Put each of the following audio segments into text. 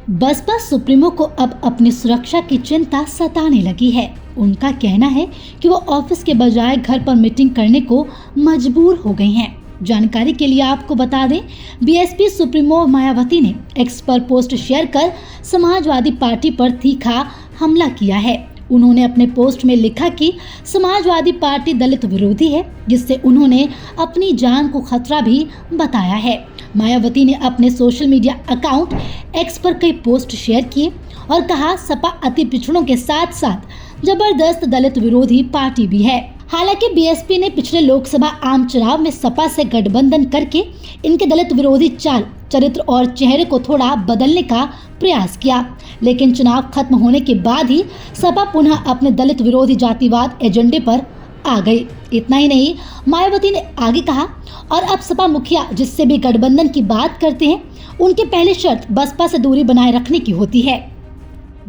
Baspa supremo को अब अपनी सुरक्षा की चिंता सताने लगी है। उनका कहना है कि वो ऑफिस के बजाय घर पर मीटिंग करने को मजबूर हो गई हैं। जानकारी के लिए आपको बता दें, बीएसपी सुप्रीमो मायावती ने एक्स पर पोस्ट शेयर कर समाजवादी पार्टी पर तीखा हमला किया है। उन्होंने अपने पोस्ट में लिखा कि समाजवादी पार्टी दलित विरोधी है, जिससे उन्होंने अपनी जान को खतरा भी बताया है। मायावती ने अपने सोशल मीडिया अकाउंट एक्स पर कई पोस्ट शेयर किए और कहा, सपा अति पिछड़ों के साथ साथ जबरदस्त दलित विरोधी पार्टी भी है। हालांकि बीएसपी ने पिछले लोकसभा आम चुनाव में सपा से गठबंधन करके इनके दलित विरोधी चाल, चरित्र और चेहरे को थोड़ा बदलने का प्रयास किया, लेकिन चुनाव खत्म होने के बाद ही सपा पुनः अपने दलित विरोधी जातिवाद एजेंडे पर आ गई। इतना ही नहीं, मायावती ने आगे कहा, और अब सपा मुखिया जिससे भी गठबंधन की बात करते हैं, उनकी पहली शर्त बसपा से दूरी बनाए रखने की होती है।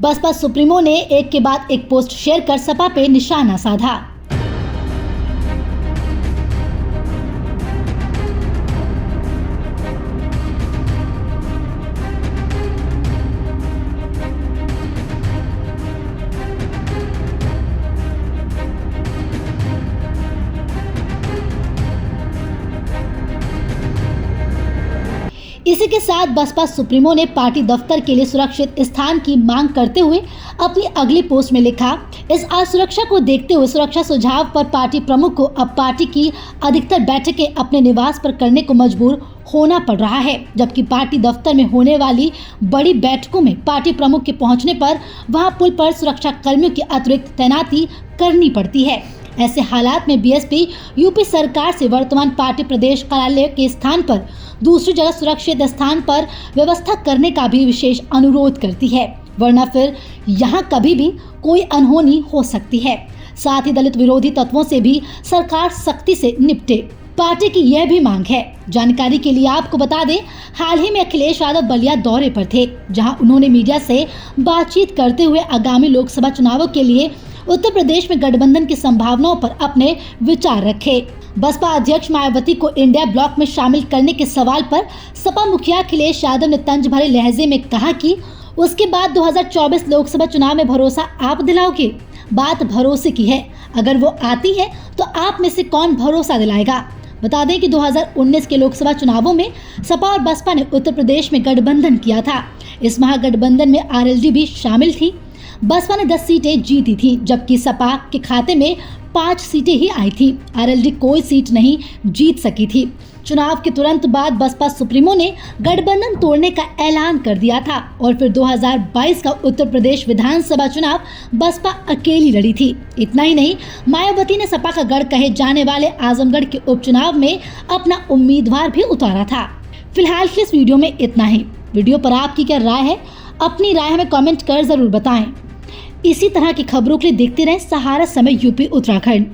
बसपा सुप्रीमो ने एक के बाद एक पोस्ट शेयर कर सपा पे निशाना साधा। इसी के साथ बसपा सुप्रीमो ने पार्टी दफ्तर के लिए सुरक्षित स्थान की मांग करते हुए अपनी अगली पोस्ट में लिखा, इस असुरक्षा को देखते हुए सुरक्षा सुझाव पर पार्टी प्रमुख को अब पार्टी की अधिकतर बैठकें अपने निवास पर करने को मजबूर होना पड़ रहा है, जबकि पार्टी दफ्तर में होने वाली बड़ी बैठकों में पार्टी प्रमुख के पहुंचने पर वहां पुल पर सुरक्षा कर्मियों की अतिरिक्त तैनाती करनी पड़ती है। ऐसे हालात में बीएसपी यूपी सरकार से वर्तमान पार्टी प्रदेश कार्यालय के स्थान पर दूसरी जगह सुरक्षित स्थान पर व्यवस्था करने का भी विशेष अनुरोध करती है, वरना फिर यहाँ कभी भी कोई अनहोनी हो सकती है। साथ ही दलित विरोधी तत्वों से भी सरकार सख्ती से निपटे, पार्टी की यह भी मांग है। जानकारी के लिए आपको बता दें, हाल ही में अखिलेश यादव बलिया दौरे पर थे, जहां उन्होंने मीडिया से बातचीत करते हुए आगामी लोकसभा चुनावों के लिए उत्तर प्रदेश में गठबंधन की संभावनाओं पर अपने विचार रखे। बसपा अध्यक्ष मायावती को इंडिया ब्लॉक में शामिल करने के सवाल पर सपा मुखिया अखिलेश यादव ने तंज भरे लहजे में कहा कि उसके बाद 2024 लोकसभा चुनाव में भरोसा आप दिलाओगे। बात भरोसे की है, अगर वो आती है तो आप में से कौन भरोसा दिलाएगा। बता दें कि 2019 के लोकसभा चुनावों में सपा और बसपा ने उत्तर प्रदेश में गठबंधन किया था। इस महागठबंधन में आरएलडी भी शामिल थी। बसपा ने 10 सीटें जीती थी, जबकि सपा के खाते में 5 सीटें ही आई थी। आरएलडी कोई सीट नहीं जीत सकी थी। चुनाव के तुरंत बाद बसपा सुप्रीमो ने गठबंधन तोड़ने का ऐलान कर दिया था और फिर 2022 का उत्तर प्रदेश विधानसभा चुनाव बसपा अकेली लड़ी थी। इतना ही नहीं, मायावती ने सपा का गढ़ कहे जाने वाले आजमगढ़ के उपचुनाव में अपना उम्मीदवार भी उतारा था। फिलहाल की इस वीडियो में इतना ही। वीडियो पर आपकी क्या राय है? अपनी राय हमें कमेंट कर जरूर बताएं। इसी तरह की खबरों के लिए देखते रहें सहारा समय यूपी उत्तराखंड।